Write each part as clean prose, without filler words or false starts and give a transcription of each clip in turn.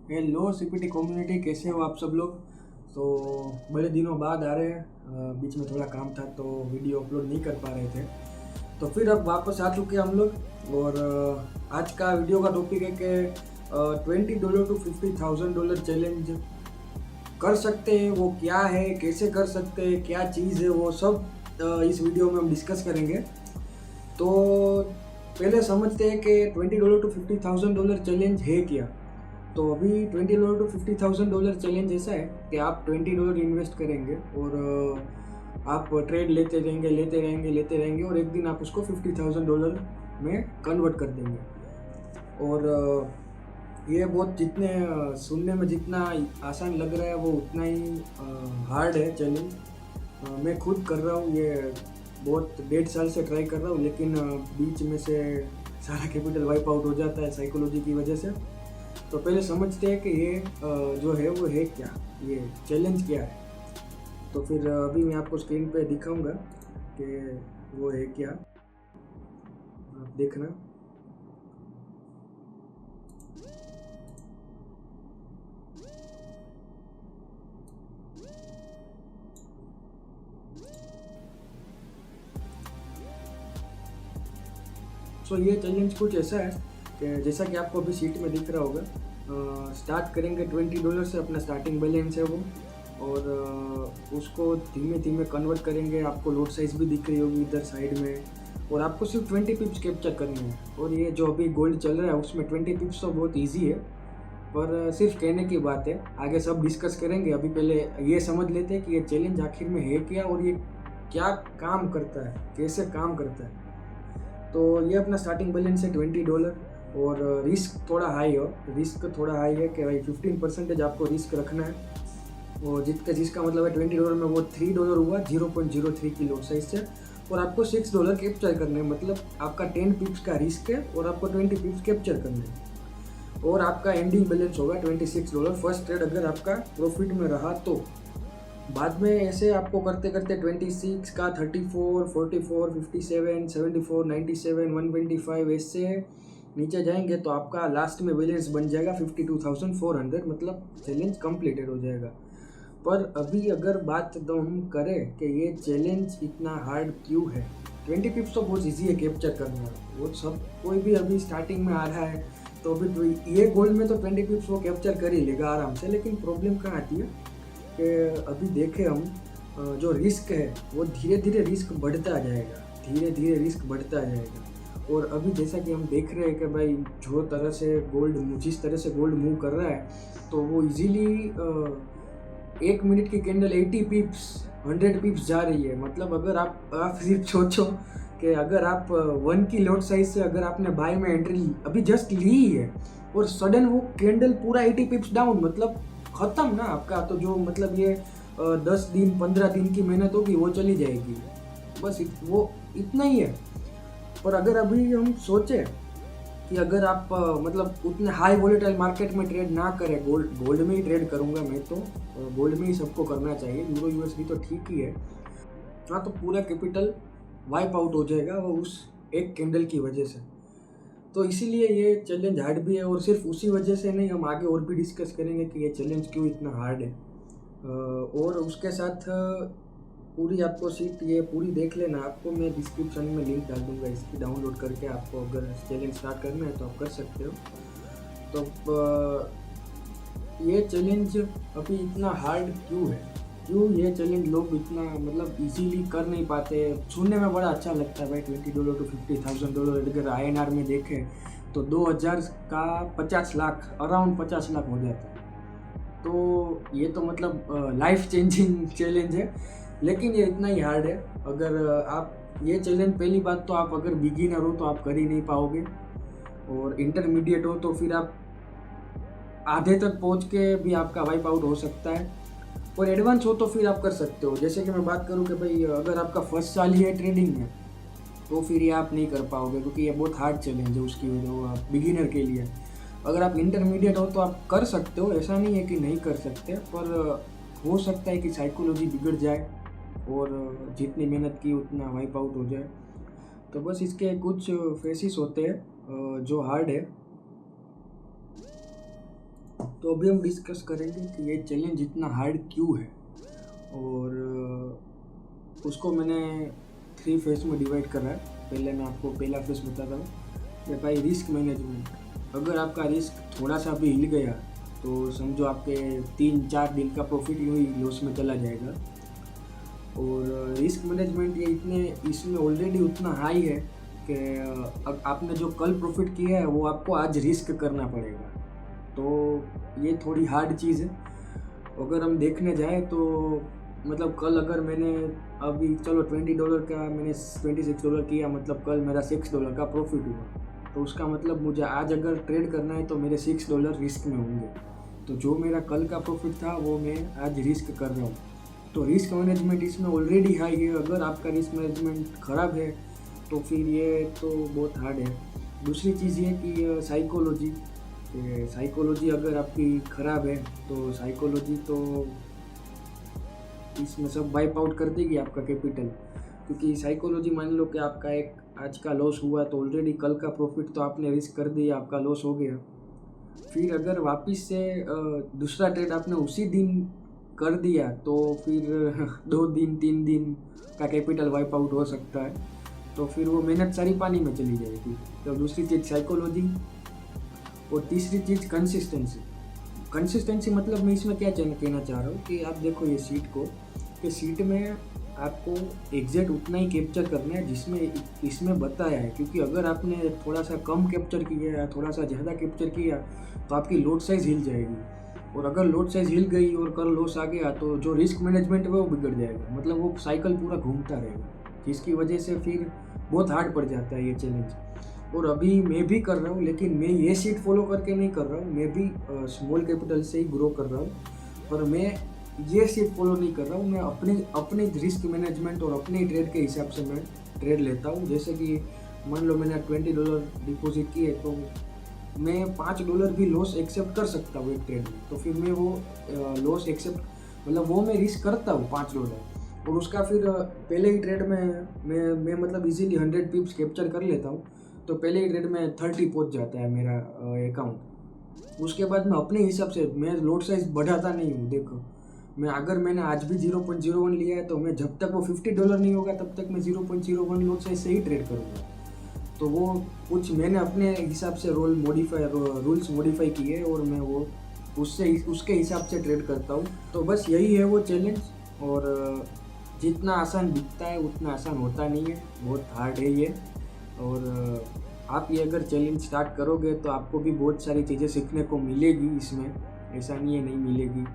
Hello CPT community, कैसे हो आप सब लोग। तो बड़े दिनों बाद आ रहे हैं। बीच में थोड़ा काम था तो वीडियो अपलोड नहीं कर पा रहे थे। तो फिर अब वापस आ चुके हैं हम लोग। और आज का वीडियो का टॉपिक है कि $20 टू $50,000 चैलेंज कर सकते हैं, वो क्या है, कैसे कर सकते हैं, क्या चीज़ है, वो सब इस वीडियो में हम डिस्कस करेंगे। तो पहले समझते हैं कि $20 टू $50,000 चैलेंज है क्या। तो अभी $20 टू $50,000 चैलेंज ऐसा है कि आप $20 इन्वेस्ट करेंगे और आप ट्रेड लेते रहेंगे और एक दिन आप उसको $50,000 में कन्वर्ट कर देंगे। और ये बहुत जितने सुनने में जितना आसान लग रहा है वो उतना ही हार्ड है चैलेंज। मैं खुद कर रहा हूँ ये, बहुत 1.5 साल से ट्राई कर रहा हूँ, लेकिन बीच में से सारा कैपिटल वाइप आउट हो जाता है साइकोलॉजी की वजह से। तो पहले समझते हैं कि ये जो है वो है क्या, ये चैलेंज क्या है। तो फिर अभी मैं आपको स्क्रीन पे दिखाऊंगा कि वो है क्या, आप देखना। सो ये चैलेंज कुछ ऐसा है कि जैसा कि आपको अभी शीट में दिख रहा होगा, स्टार्ट करेंगे $20 से, अपना स्टार्टिंग बैलेंस है वो। और उसको धीमे धीमे कन्वर्ट करेंगे। आपको लोड साइज भी दिख रही होगी इधर साइड में। और आपको सिर्फ 20 पिप्स कैप्चर करनी है। और ये जो अभी गोल्ड चल रहा है उसमें 20 पिप्स तो बहुत ईजी है, पर सिर्फ कहने की बात है, आगे सब डिस्कस करेंगे। अभी पहले ये समझ लेते हैं कि ये चैलेंज आखिर में है क्या और ये क्या काम करता है, कैसे काम करता है। तो ये अपना स्टार्टिंग बैलेंस है $20। और रिस्क थोड़ा हाई है कि भाई 15% आपको रिस्क रखना है। और जिसका मतलब है $20 में वो $3 हुआ, 0.03 की लॉट साइज से। और आपको $6 कैप्चर करने हैं, मतलब आपका 10 पिप्स का रिस्क है और आपको 20 पिप्स कैप्चर करने हैं। और आपका एंडिंग बैलेंस होगा $26 फर्स्ट ट्रेड, अगर आपका प्रॉफिट में रहा तो। बाद में ऐसे आपको करते करते 26 का 34, 44, 57, 74, 97, 125 ऐसे नीचे जाएंगे तो आपका लास्ट में बैलेंस बन जाएगा 52,400, मतलब चैलेंज कंप्लीटेड हो जाएगा। पर अभी अगर बात तो हम करें कि ये चैलेंज इतना हार्ड क्यों है। 20 पिप्स तो बहुत ईजी है कैप्चर करना, वो सब कोई भी अभी स्टार्टिंग में आ रहा है तो अभी तो ये गोल्ड में तो 20 पिप्स वो कैप्चर कर ही लेगा आराम से। लेकिन प्रॉब्लम कहाँ आती है कि अभी देखें हम, जो रिस्क है वो धीरे धीरे रिस्क बढ़ता जाएगा, धीरे धीरे रिस्क बढ़ता जाएगा। और अभी जैसा कि हम देख रहे हैं कि भाई जिस तरह से गोल्ड मूव कर रहा है, तो वो इजीली 1 मिनट की कैंडल 80 पिप्स 100 पिप्स जा रही है। मतलब अगर आप सिर्फ सोचो कि अगर आप 1 की लॉट साइज से अगर आपने बाय में एंट्री अभी जस्ट ली है और सडन वो कैंडल पूरा 80 पिप्स डाउन, मतलब खत्म ना आपका। तो जो मतलब ये 10 दिन 15 दिन की मेहनत होगी वो चली जाएगी, बस वो इतना ही है। पर अगर अभी हम सोचे कि अगर आप मतलब उतने हाई वोलेटाइल मार्केट में ट्रेड ना करें, गोल्ड में ही ट्रेड करूंगा मैं तो, गोल्ड में ही सबको करना चाहिए, यूरो यूएसडी तो ठीक ही है। हाँ, तो पूरा कैपिटल वाइप आउट हो जाएगा वो उस एक कैंडल की वजह से। तो इसीलिए ये चैलेंज हार्ड भी है। और सिर्फ उसी वजह से नहीं, हम आगे और भी डिस्कस करेंगे कि ये चैलेंज क्यों इतना हार्ड है। और उसके साथ पूरी आपको सीट ये पूरी देख लेना। आपको मैं डिस्क्रिप्शन में लिंक डाल दूंगा, इसकी डाउनलोड करके आपको अगर चैलेंज स्टार्ट करना है तो आप कर सकते हो। तो ये चैलेंज अभी इतना हार्ड क्यों ये चैलेंज लोग इतना मतलब इजीली कर नहीं पाते। सुनने में बड़ा अच्छा लगता है भाई, $20 टू $50,000 अगर INR में देखें तो 2000 का 50 लाख, अराउंड 50 लाख हो जाता है। तो ये तो मतलब लाइफ चेंजिंग चैलेंज है, लेकिन ये इतना ही हार्ड है। अगर आप ये चैलेंज, पहली बात तो आप अगर बिगिनर हो तो आप कर ही नहीं पाओगे, और इंटरमीडिएट हो तो फिर आप आधे तक पहुंच के भी आपका वाइप आउट हो सकता है, और एडवांस हो तो फिर आप कर सकते हो। जैसे कि मैं बात करूं कि भाई अगर आपका फर्स्ट साल ही है ट्रेडिंग में तो फिर ये आप नहीं कर पाओगे, क्योंकि ये बहुत हार्ड चैलेंज है उसकी वजह, आप बिगिनर के लिए। अगर आप इंटरमीडिएट हो तो आप कर सकते हो, ऐसा नहीं है कि नहीं कर सकते, पर हो सकता है कि साइकोलॉजी बिगड़ जाए और जितनी मेहनत की उतना वाइप आउट हो जाए। तो बस इसके कुछ फेसिस होते हैं जो हार्ड है। तो अभी हम डिस्कस करेंगे कि ये चैलेंज इतना हार्ड क्यों है, और उसको मैंने 3 फेस में डिवाइड करा है। पहले मैं आपको पहला फेस बताता हूँ कि भाई रिस्क मैनेजमेंट। अगर आपका रिस्क थोड़ा सा भी हिल गया तो समझो आपके 3-4 दिन का प्रॉफिट यूँ ही लॉस में चला जाएगा। और रिस्क मैनेजमेंट ये इसमें ऑलरेडी उतना हाई है कि अब आपने जो कल प्रॉफिट किया है वो आपको आज रिस्क करना पड़ेगा। तो ये थोड़ी हार्ड चीज़ है। अगर हम देखने जाएँ तो मतलब कल अगर मैंने अभी चलो $20 का मैंने $26 किया, मतलब कल मेरा $6 का प्रॉफिट हुआ, तो उसका मतलब मुझे आज अगर ट्रेड करना है तो मेरे $6 रिस्क में होंगे। तो जो मेरा कल का प्रॉफिट था वो मैं आज रिस्क कर रहा हूँ। तो रिस्क मैनेजमेंट इसमें ऑलरेडी हाई है। अगर आपका रिस्क मैनेजमेंट ख़राब है तो फिर ये तो बहुत हार्ड है। दूसरी चीज़ ये कि साइकोलॉजी अगर आपकी ख़राब है तो साइकोलॉजी तो इसमें सब वाइप आउट कर देगी आपका कैपिटल। क्योंकि साइकोलॉजी मान लो कि आपका एक आज का लॉस हुआ तो ऑलरेडी कल का प्रॉफिट तो आपने रिस्क कर दिया, आपका लॉस हो गया। फिर अगर वापस से दूसरा ट्रेड आपने उसी दिन कर दिया तो फिर 2 दिन 3 दिन का कैपिटल वाइप आउट हो सकता है। तो फिर वो मेहनत सारी पानी में चली जाएगी। तो दूसरी चीज़ साइकोलॉजी, और तीसरी चीज़ कंसिस्टेंसी मतलब मैं इसमें क्या कहना चाह रहा हूँ कि आप देखो ये सीट को, कि सीट में आपको एग्जैक्ट उतना ही कैप्चर करना है जिसमें इसमें बताया है। क्योंकि अगर आपने थोड़ा सा कम कैप्चर किया या थोड़ा सा ज़्यादा कैप्चर किया तो आपकी लोड साइज़ हिल जाएगी, और अगर लोड साइज़ हिल गई और कल लॉस आ गया तो जो रिस्क मैनेजमेंट है वो बिगड़ जाएगा। मतलब वो साइकिल पूरा घूमता रहेगा, जिसकी वजह से फिर बहुत हार्ड पड़ जाता है ये चैलेंज। और अभी मैं भी कर रहा हूँ, लेकिन मैं ये सीट फॉलो करके नहीं कर रहा हूँ। मैं भी स्मॉल कैपिटल से ही ग्रो कर रहा हूँ, पर मैं ये सीट फॉलो नहीं कर रहा हूँ। मैं अपने रिस्क मैनेजमेंट और अपने ट्रेड के हिसाब से मैं ट्रेड लेता हूँ। जैसे कि मान लो मैंने $20 डिपॉजिट किए तो मैं $5 भी लॉस एक्सेप्ट कर सकता हूँ एक ट्रेड में। तो फिर मैं वो लॉस एक्सेप्ट मतलब वो मैं रिस्क करता हूँ $5, और उसका फिर पहले ही ट्रेड में मैं मतलब इजीली 100 पिप्स कैप्चर कर लेता हूँ। तो पहले ही ट्रेड में 30 पहुँच जाता है मेरा अकाउंट। उसके बाद मैं अपने हिसाब से मैं लोड साइज बढ़ाता नहीं हूँ। देखो अगर मैंने आज भी 0.01 लिया है तो मैं जब तक वो $50 नहीं होगा तब तक मैं 0.01 लोड साइज से ही ट्रेड करूँगा। तो वो कुछ मैंने अपने हिसाब से रूल्स मॉडिफाई किए और मैं वो उसके हिसाब से ट्रेड करता हूँ। तो बस यही है वो चैलेंज। और जितना आसान दिखता है उतना आसान होता नहीं है, बहुत हार्ड है ये। और आप ये अगर चैलेंज स्टार्ट करोगे तो आपको भी बहुत सारी चीज़ें सीखने को मिलेगी इसमें, ऐसा नहीं है नहीं मिलेगी।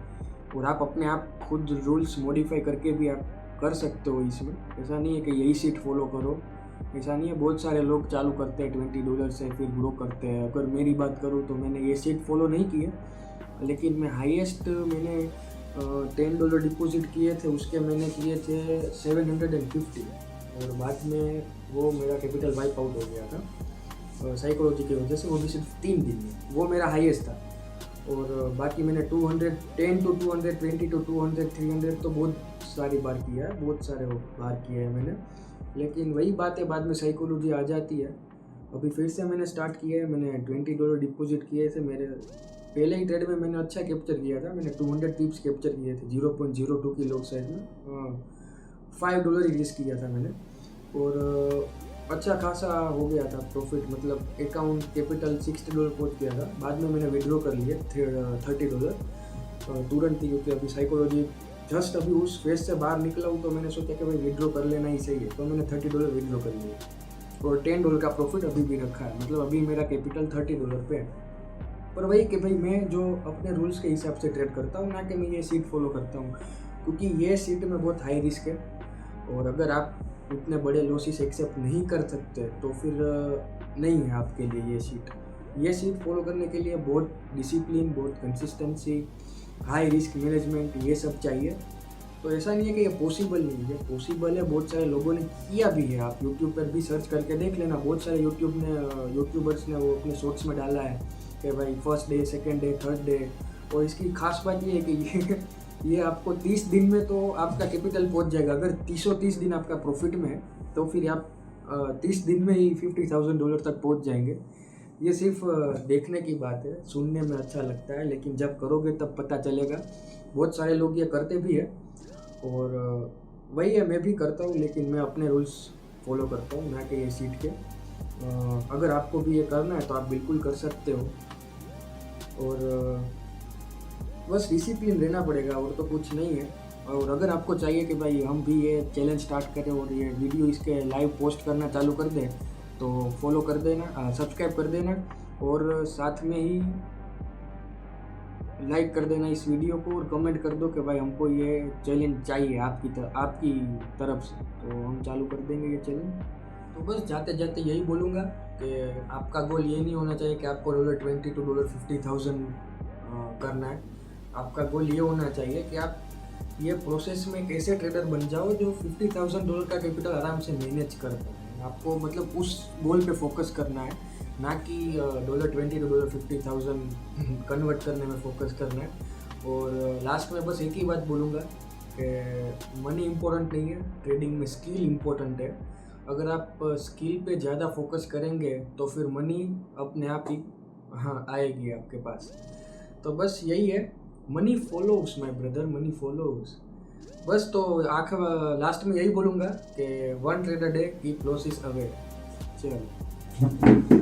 और आप अपने आप खुद रूल्स मॉडिफाई करके भी आप कर सकते हो इसमें। ऐसा नहीं है कि यही सीट फॉलो करो, ऐसा नहीं है। बहुत सारे लोग चालू करते हैं $20 से फिर ग्रो करते हैं। अगर मेरी बात करूँ तो मैंने ये सीट फॉलो नहीं की है, लेकिन मैं हाईएस्ट मैंने $10 डिपॉजिट किए थे, उसके मैंने किए थे 750, और बाद में वो मेरा कैपिटल वाइप आउट हो गया था साइकोलॉजी की वजह से, वो भी सिर्फ 3 दिन में। वो मेरा हाईएस्ट था। और बाकी मैंने 210 to 200, 20 to 200, 300 तो बहुत सारी बार किया है, बहुत सारे बार किया है मैंने। लेकिन वही बात है, बाद में साइकोलॉजी आ जाती है। अभी फिर से मैंने स्टार्ट किया है। मैंने $20 डिपॉजिट किए थे। मेरे पहले ही ट्रेड में मैंने अच्छा कैप्चर किया था। मैंने 200 पिप्स कैप्चर किए थे 0.02 की लॉट साइज में। $5 ही रिस्क किया था मैंने, और अच्छा खासा हो गया था प्रॉफिट। मतलब अकाउंट कैपिटल $60 पहुँच गया था। बाद में मैंने विड्रॉ कर लिए $30 तुरंत ही, क्योंकि अभी साइकोलॉजी जस्ट अभी उस फेज से बाहर निकला हूँ तो मैंने सोचा कि भाई विड्रॉ कर लेना ही सही है। तो मैंने $30 विड्रॉ कर लिए, और $10 का प्रॉफिट अभी भी रखा है। मतलब अभी मेरा कैपिटल $30 पे है। पर वही कि भाई मैं जो अपने रूल्स के हिसाब से ट्रेड करता हूँ, ना कि मैं ये सीट फॉलो करता हूँ, क्योंकि ये सीट में बहुत हाई रिस्क है। और अगर आप उतने बड़े लॉसेस एक्सेप्ट नहीं कर सकते तो फिर नहीं है आपके लिए ये सीट फॉलो करने के लिए बहुत डिसिप्लिन, बहुत कंसिस्टेंसी, हाई रिस्क मैनेजमेंट, ये सब चाहिए। तो ऐसा नहीं है कि ये पॉसिबल नहीं है, पॉसिबल है। बहुत सारे लोगों ने किया भी है। आप यूट्यूब पर भी सर्च करके देख लेना। बहुत सारे यूट्यूबर्स ने वो अपने शॉर्ट्स में डाला है कि भाई first day, second day, third day. और इसकी खास बात ये है कि ये आपको 30 दिन में तो आपका कैपिटल पहुंच जाएगा। अगर 30 दिन आपका प्रॉफिट में है तो फिर आप 30 दिन में ही $50,000 तक पहुंच जाएंगे। ये सिर्फ देखने की बात है, सुनने में अच्छा लगता है, लेकिन जब करोगे तब पता चलेगा। बहुत सारे लोग ये करते भी है और वही है, मैं भी करता हूँ, लेकिन मैं अपने रूल्स फॉलो करता हूँ, ना कि ये सीट के। अगर आपको भी ये करना है तो आप बिल्कुल कर सकते हो। और बस डिसिप्लिन रहना पड़ेगा, और तो कुछ नहीं है। और अगर आपको चाहिए कि भाई हम भी ये चैलेंज स्टार्ट करें और ये वीडियो इसके लाइव पोस्ट करना चालू कर दें, तो फॉलो कर देना, सब्सक्राइब कर देना, और साथ में ही लाइक कर देना इस वीडियो को, और कमेंट कर दो कि भाई हमको ये चैलेंज चाहिए आपकी तरफ से, तो हम चालू कर देंगे ये चैलेंज। तो बस जाते जाते यही बोलूँगा कि आपका गोल ये नहीं होना चाहिए कि आपको $20 to $50,000 करना है। आपका गोल ये होना चाहिए कि आप ये प्रोसेस में एक ऐसे ट्रेडर बन जाओ जो $50,000 का कैपिटल आराम से मैनेज कर पाए। आपको मतलब उस गोल पे फोकस करना है, ना कि $20 to $50,000 कन्वर्ट करने में फोकस करना है। और लास्ट में बस एक ही बात बोलूँगा कि मनी इम्पोर्टेंट नहीं है, ट्रेडिंग में स्किल इम्पोर्टेंट है। अगर आप स्किल पे ज़्यादा फोकस करेंगे तो फिर मनी अपने आप ही आएगी आपके पास। तो बस यही है, money follows my brother, money follows. बस तो लास्ट में यही बोलूँगा कि 1 trade a day keep losses away. चलो।